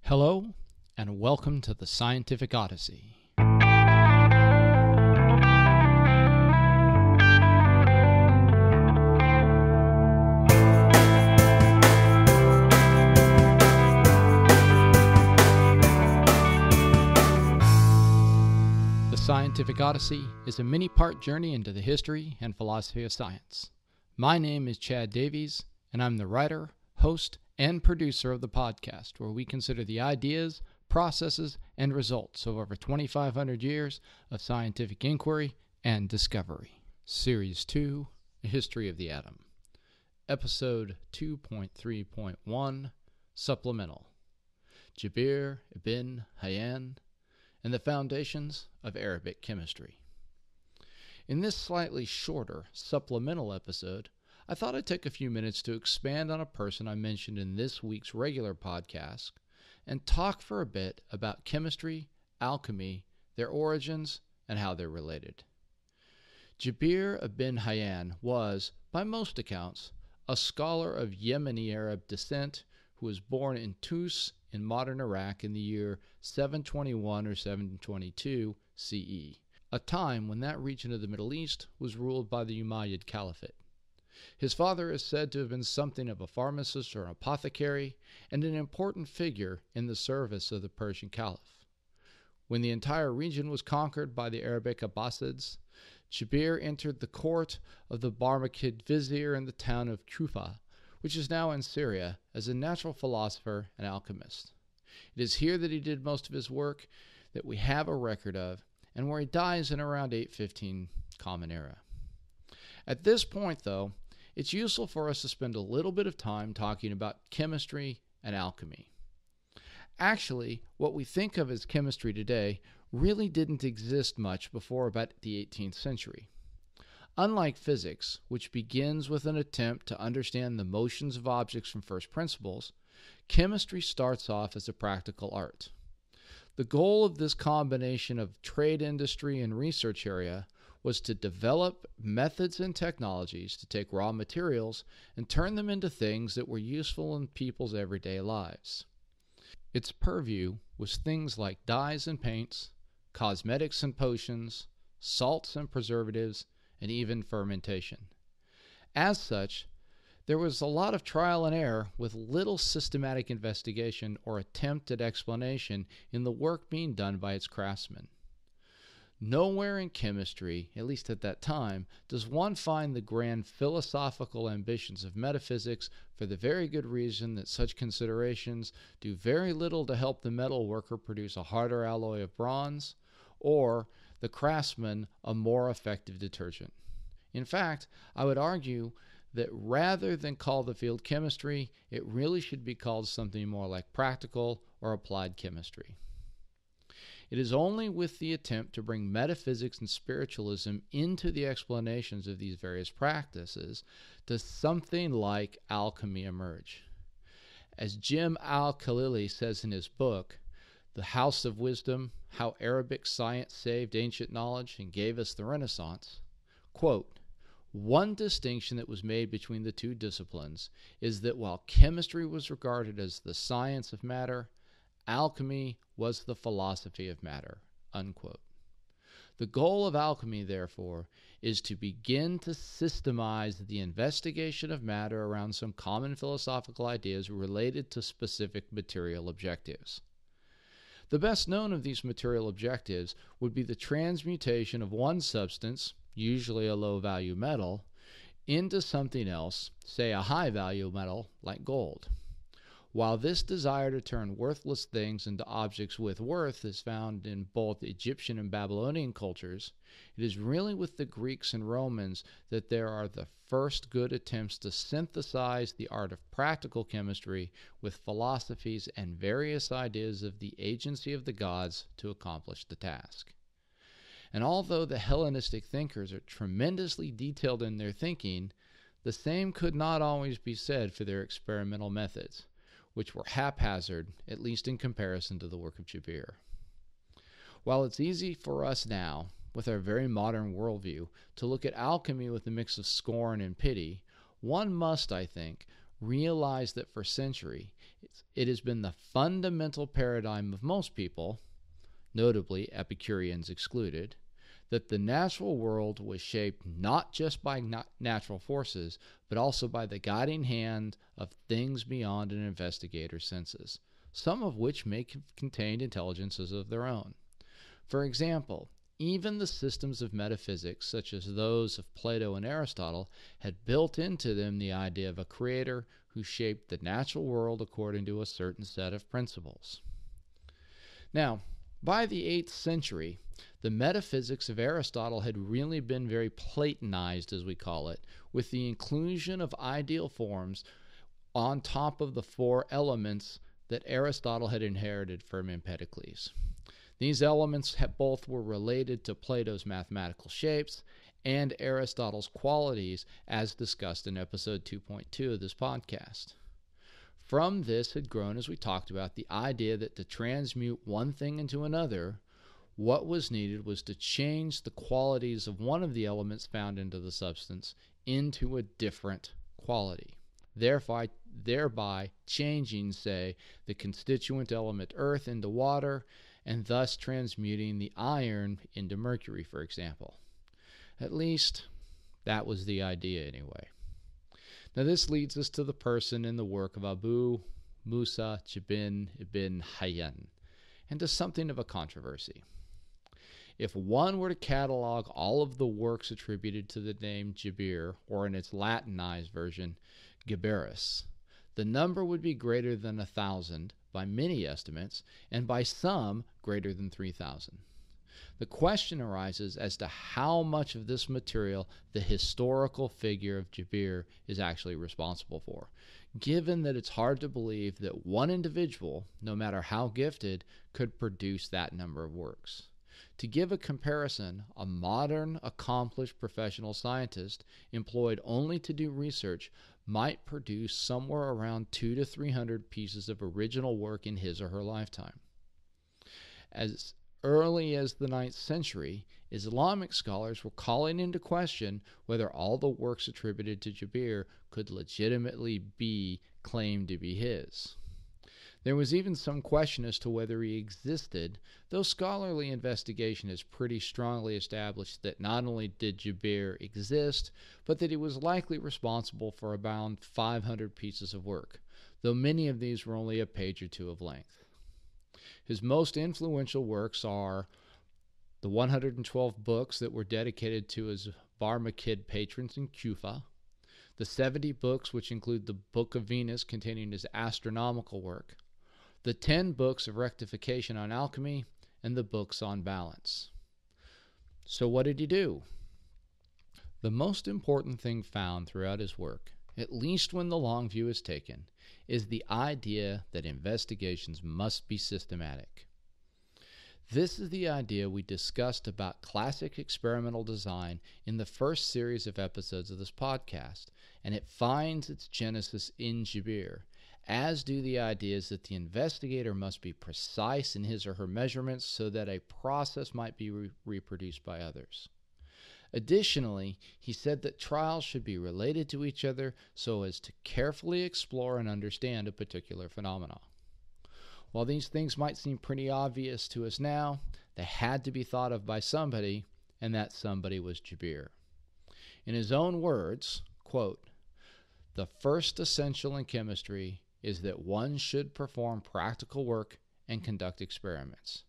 Hello, and welcome to the Scientific Odyssey. The Scientific Odyssey is a mini-part journey into the history and philosophy of science. My name is Chad Davies, and I'm the writer, host, and producer of the podcast, where we consider the ideas, processes, and results of over 2,500 years of scientific inquiry and discovery. Series 2, A History of the Atom. Episode 2.3.1, Supplemental. Jabir ibn Hayyan and the Foundations of Arabic Chemistry. In this slightly shorter supplemental episode, I thought I'd take a few minutes to expand on a person I mentioned in this week's regular podcast and talk for a bit about chemistry, alchemy, their origins, and how they're related. Jabir ibn Hayyan was, by most accounts, a scholar of Yemeni Arab descent who was born in Tus in modern Iraq in the year 721 or 722 CE, a time when that region of the Middle East was ruled by the Umayyad Caliphate. His father is said to have been something of a pharmacist or an apothecary and an important figure in the service of the Persian Caliph. When the entire region was conquered by the Arabic Abbasids, Jabir entered the court of the Barmakid vizier in the town of Kufa, which is now in Syria, as a natural philosopher and alchemist. It is here that he did most of his work that we have a record of, and where he dies in around 815 Common Era. At this point, though, it's useful for us to spend a little bit of time talking about chemistry and alchemy. Actually, what we think of as chemistry today really didn't exist much before about the 18th century. Unlike physics, which begins with an attempt to understand the motions of objects from first principles, chemistry starts off as a practical art. The goal of this combination of trade industry and research area was to develop methods and technologies to take raw materials and turn them into things that were useful in people's everyday lives. Its purview was things like dyes and paints, cosmetics and potions, salts and preservatives, and even fermentation. As such, there was a lot of trial and error with little systematic investigation or attempt at explanation in the work being done by its craftsmen. Nowhere in chemistry, at least at that time, does one find the grand philosophical ambitions of metaphysics, for the very good reason that such considerations do very little to help the metal worker produce a harder alloy of bronze, or the craftsman a more effective detergent. In fact, I would argue that rather than call the field chemistry, it really should be called something more like practical or applied chemistry. It is only with the attempt to bring metaphysics and spiritualism into the explanations of these various practices does something like alchemy emerge. As Jim Al-Khalili says in his book, The House of Wisdom, How Arabic Science Saved Ancient Knowledge and Gave Us the Renaissance, quote, "One distinction that was made between the two disciplines is that while chemistry was regarded as the science of matter, alchemy was the philosophy of matter," unquote. The goal of alchemy, therefore, is to begin to systemize the investigation of matter around some common philosophical ideas related to specific material objectives. The best known of these material objectives would be the transmutation of one substance, usually a low-value metal, into something else, say a high-value metal like gold. While this desire to turn worthless things into objects with worth is found in both Egyptian and Babylonian cultures, it is really with the Greeks and Romans that there are the first good attempts to synthesize the art of practical chemistry with philosophies and various ideas of the agency of the gods to accomplish the task. And although the Hellenistic thinkers are tremendously detailed in their thinking, the same could not always be said for their experimental methods, which were haphazard, at least in comparison to the work of Jabir. While it's easy for us now, with our very modern worldview, to look at alchemy with a mix of scorn and pity, one must, I think, realize that for centuries It has been the fundamental paradigm of most people, notably Epicureans excluded, that the natural world was shaped not just by natural forces, but also by the guiding hand of things beyond an investigator's senses, some of which may have contained intelligences of their own. For example, even the systems of metaphysics, such as those of Plato and Aristotle, had built into them the idea of a creator who shaped the natural world according to a certain set of principles. Now, by the 8th century, the metaphysics of Aristotle had really been very Platonized, as we call it, with the inclusion of ideal forms on top of the 4 elements that Aristotle had inherited from Empedocles. These elements both were related to Plato's mathematical shapes and Aristotle's qualities, as discussed in episode 2.2 of this podcast. From this had grown, as we talked about, the idea that to transmute one thing into another, what was needed was to change the qualities of one of the elements found into the substance into a different quality, thereby changing, say, the constituent element earth into water, and thus transmuting the iron into mercury, for example. At least, that was the idea anyway. Now this leads us to the person in the work of Abu Musa Jabin ibn Hayyan, and to something of a controversy. If one were to catalog all of the works attributed to the name Jabir, or in its Latinized version, Gaberus, the number would be greater than 1,000 by many estimates, and by some greater than 3,000. The question arises as to how much of this material the historical figure of Jabir is actually responsible for, given that it's hard to believe that one individual, no matter how gifted, could produce that number of works. To give a comparison, a modern, accomplished professional scientist employed only to do research might produce somewhere around 200 to 300 pieces of original work in his or her lifetime. As early as the 9th century, Islamic scholars were calling into question whether all the works attributed to Jabir could legitimately be claimed to be his. There was even some question as to whether he existed, though scholarly investigation has pretty strongly established that not only did Jabir exist, but that he was likely responsible for about 500 pieces of work, though many of these were only a page or two of length. His most influential works are the 112 books that were dedicated to his Barmakid patrons in Kufa, the 70 books which include the Book of Venus containing his astronomical work, the 10 books of rectification on alchemy, and the books on balance. So what did he do? The most important thing found throughout his work, at least when the long view is taken, is the idea that investigations must be systematic. This is the idea we discussed about classic experimental design in the first series of episodes of this podcast, and it finds its genesis in Jabir, as do the ideas that the investigator must be precise in his or her measurements so that a process might be reproduced by others. Additionally, he said that trials should be related to each other so as to carefully explore and understand a particular phenomenon. While these things might seem pretty obvious to us now, they had to be thought of by somebody, and that somebody was Jabir. In his own words, quote, "The first essential in chemistry is that one should perform practical work and conduct experiments.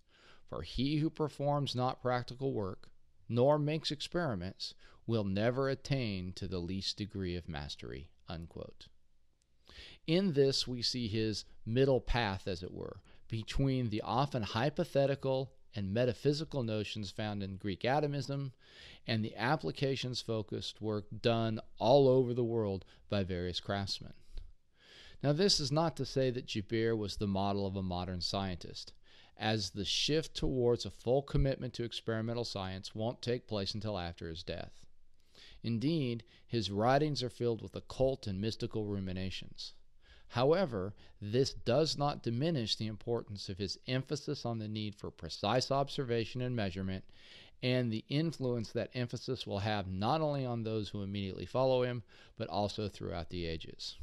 For he who performs not practical work, nor makes experiments, will never attain to the least degree of mastery." Unquote. In this we see his middle path, as it were, between the often hypothetical and metaphysical notions found in Greek atomism and the applications-focused work done all over the world by various craftsmen. Now this is not to say that Jabir was the model of a modern scientist, as the shift towards a full commitment to experimental science won't take place until after his death. Indeed, his writings are filled with occult and mystical ruminations. However, this does not diminish the importance of his emphasis on the need for precise observation and measurement, and the influence that emphasis will have not only on those who immediately follow him, but also throughout the ages.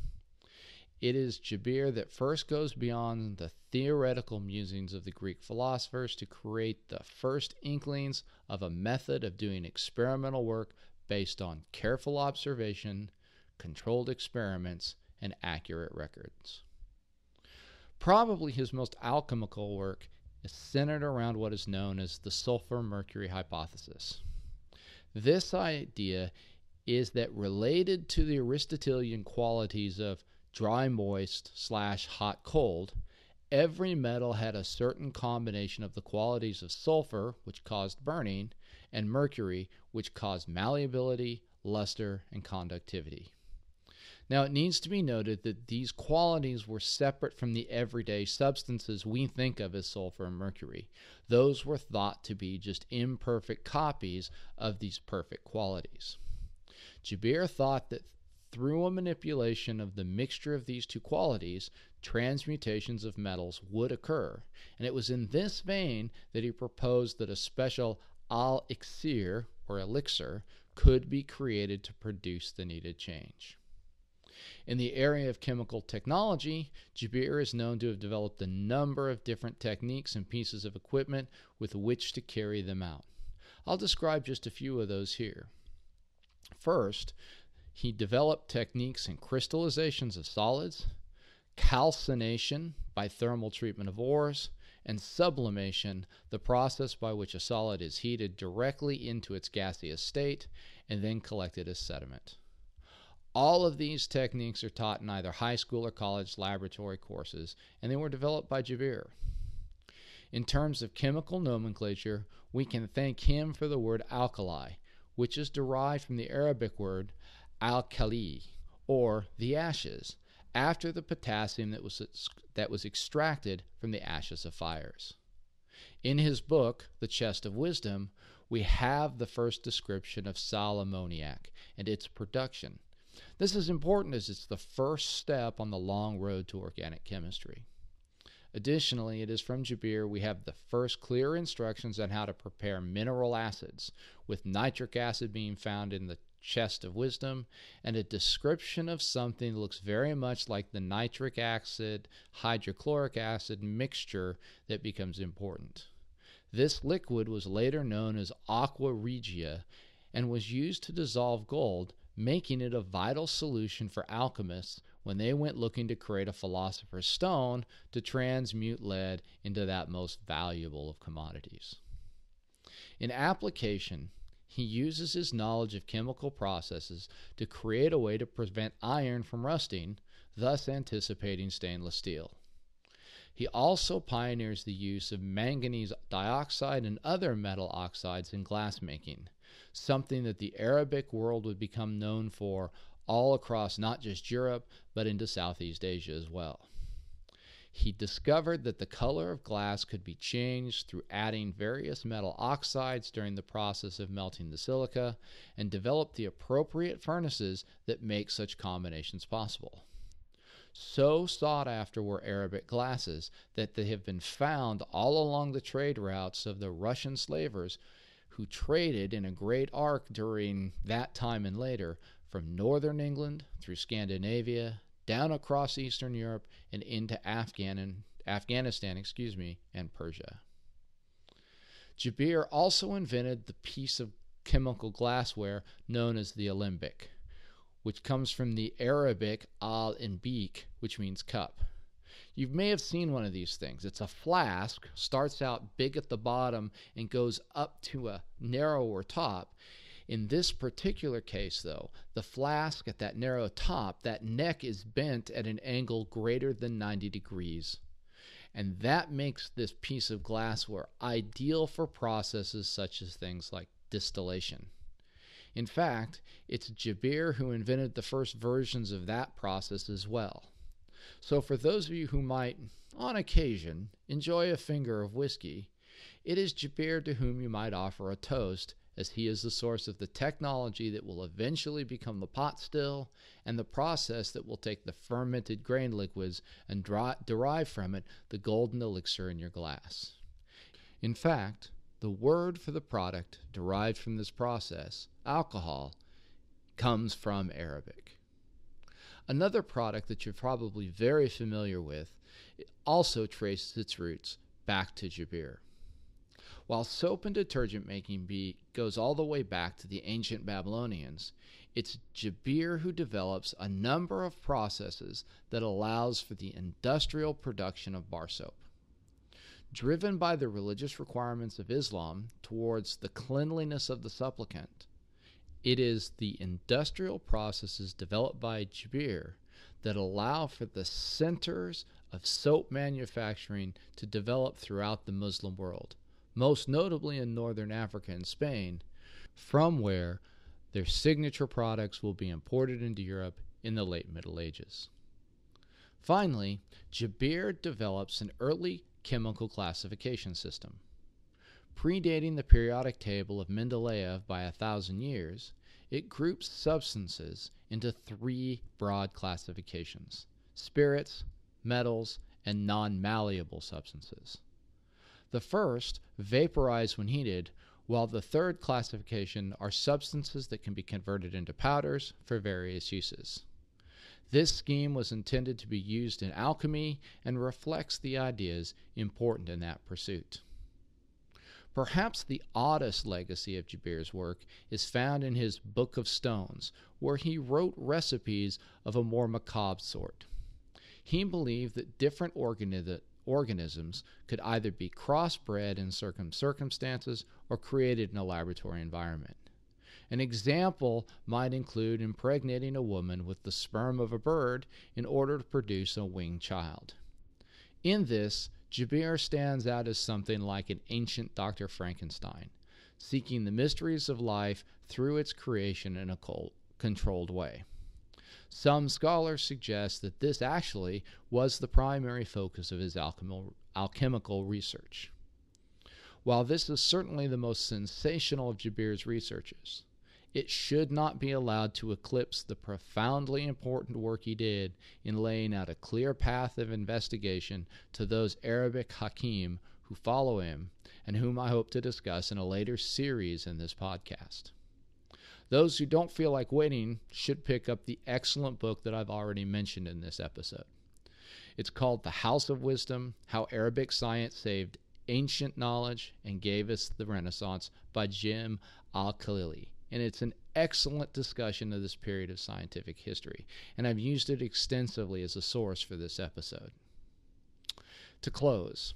It is Jabir that first goes beyond the theoretical musings of the Greek philosophers to create the first inklings of a method of doing experimental work based on careful observation, controlled experiments, and accurate records. Probably his most alchemical work is centered around what is known as the Sulfur-Mercury hypothesis. This idea is that related to the Aristotelian qualities of dry moist / hot cold, every metal had a certain combination of the qualities of sulfur, which caused burning, and mercury, which caused malleability, luster, and conductivity. Now, it needs to be noted that these qualities were separate from the everyday substances we think of as sulfur and mercury. Those were thought to be just imperfect copies of these perfect qualities. Jabir thought that through a manipulation of the mixture of these two qualities, transmutations of metals would occur, and it was in this vein that he proposed that a special elixir, or elixir, could be created to produce the needed change. In the area of chemical technology, Jabir is known to have developed a number of different techniques and pieces of equipment with which to carry them out. I'll describe just a few of those here. First, he developed techniques in crystallizations of solids, calcination by thermal treatment of ores, and sublimation, the process by which a solid is heated directly into its gaseous state and then collected as sediment. All of these techniques are taught in either high school or college laboratory courses, and they were developed by Jabir. In terms of chemical nomenclature, we can thank him for the word alkali, which is derived from the Arabic word alkali, or the ashes, after the potassium that was extracted from the ashes of fires. In his book, The Chest of Wisdom, we have the first description of sal ammoniac and its production. This is important as it's the first step on the long road to organic chemistry. Additionally, it is from Jabir we have the first clear instructions on how to prepare mineral acids, with nitric acid being found in the Chest of Wisdom, and a description of something that looks very much like the nitric acid hydrochloric acid mixture that becomes important. This liquid was later known as aqua regia and was used to dissolve gold, making it a vital solution for alchemists when they went looking to create a philosopher's stone to transmute lead into that most valuable of commodities. In application, he uses his knowledge of chemical processes to create a way to prevent iron from rusting, thus anticipating stainless steel. He also pioneers the use of manganese dioxide and other metal oxides in glass making, something that the Arabic world would become known for all across not just Europe, but into Southeast Asia as well. He discovered that the color of glass could be changed through adding various metal oxides during the process of melting the silica, and developed the appropriate furnaces that make such combinations possible. So sought after were Arabic glasses that they have been found all along the trade routes of the Russian slavers who traded in a great arc during that time and later, from northern England through Scandinavia, down across Eastern Europe, and into Afghanistan, and Persia. Jabir also invented the piece of chemical glassware known as the alembic, which comes from the Arabic al and beak, which means cup. You may have seen one of these things. It's a flask, starts out big at the bottom and goes up to a narrower top. In this particular case, though, the flask at that narrow top, that neck is bent at an angle greater than 90 degrees. And that makes this piece of glassware ideal for processes such as things like distillation. In fact, it's Jabir who invented the first versions of that process as well. So for those of you who might, on occasion, enjoy a finger of whiskey, it is Jabir to whom you might offer a toast, as he is the source of the technology that will eventually become the pot still, and the process that will take the fermented grain liquids and derive from it the golden elixir in your glass. In fact, the word for the product derived from this process, alcohol, comes from Arabic. Another product that you're probably very familiar with also traces its roots back to Jabir. While soap and detergent making goes all the way back to the ancient Babylonians, it's Jabir who develops a number of processes that allows for the industrial production of bar soap. Driven by the religious requirements of Islam towards the cleanliness of the supplicant, it is the industrial processes developed by Jabir that allow for the centers of soap manufacturing to develop throughout the Muslim world, most notably in northern Africa and Spain, from where their signature products will be imported into Europe in the late Middle Ages. Finally, Jabir develops an early chemical classification system. Predating the periodic table of Mendeleev by 1,000 years, it groups substances into 3 broad classifications: spirits, metals, and non-malleable substances. The first vaporize when heated, while the third classification are substances that can be converted into powders for various uses. This scheme was intended to be used in alchemy and reflects the ideas important in that pursuit. Perhaps the oddest legacy of Jabir's work is found in his Book of Stones, where he wrote recipes of a more macabre sort. He believed that different organisms could either be crossbred in certain circumstances or created in a laboratory environment. An example might include impregnating a woman with the sperm of a bird in order to produce a winged child. In this, Jabir stands out as something like an ancient Dr. Frankenstein, seeking the mysteries of life through its creation in a controlled way. Some scholars suggest that this actually was the primary focus of his alchemical research. While this is certainly the most sensational of Jabir's researches, it should not be allowed to eclipse the profoundly important work he did in laying out a clear path of investigation to those Arabic hakim who follow him and whom I hope to discuss in a later series in this podcast. Those who don't feel like waiting should pick up the excellent book that I've already mentioned in this episode. It's called The House of Wisdom: How Arabic Science Saved Ancient Knowledge and Gave Us the Renaissance by Jim Al-Khalili. And it's an excellent discussion of this period of scientific history, and I've used it extensively as a source for this episode. To close,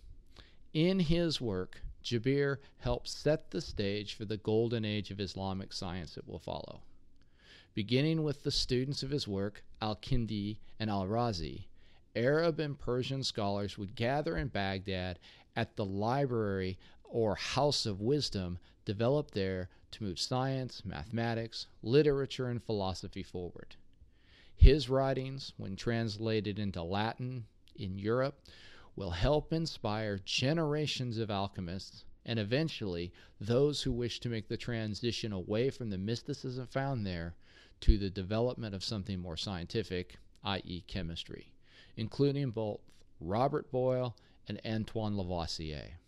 in his work, Jabir helped set the stage for the golden age of Islamic science that will follow. Beginning with the students of his work, Al-Kindi and Al-Razi, Arab and Persian scholars would gather in Baghdad at the library or House of Wisdom developed there to move science, mathematics, literature, and philosophy forward. His writings, when translated into Latin in Europe, will help inspire generations of alchemists and eventually those who wish to make the transition away from the mysticism found there to the development of something more scientific, i.e. chemistry, including both Robert Boyle and Antoine Lavoisier.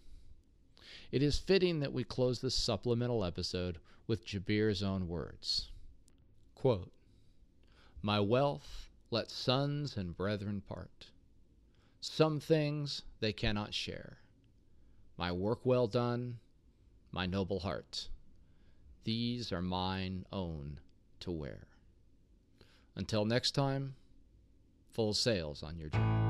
It is fitting that we close this supplemental episode with Jabir's own words. Quote, "My wealth let sons and brethren part. Some things they cannot share. My work well done, my noble heart. These are mine own to wear." Until next time, full sails on your journey.